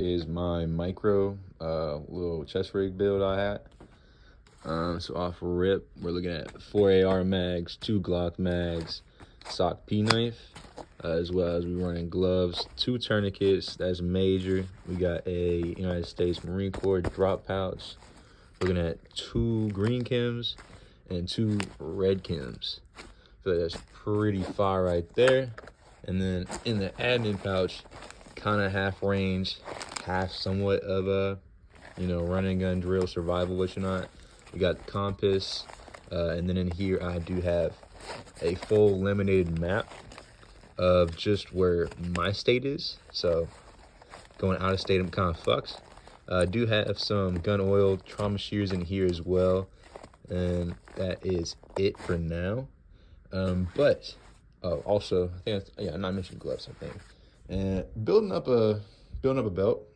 Is my micro little chest rig build I had. So off rip, we're looking at 4 AR mags, 2 Glock mags, sock P knife, as well as we're running gloves, 2 tourniquets. That's major. We got a United States Marine Corps drop pouch. Looking at 2 green chems and 2 red chems. So that's pretty far right there. And then in the admin pouch, kind of half range, half somewhat of a, running gun drill survival, what you not. We got the compass, and then in here I do have a full laminated map of just where my state is. So going out of state, I'm kind of fucked. I do have some gun oil trauma shears in here as well, and that is it for now. But also, I think I'm not mentioning gloves. I think, and building up a belt.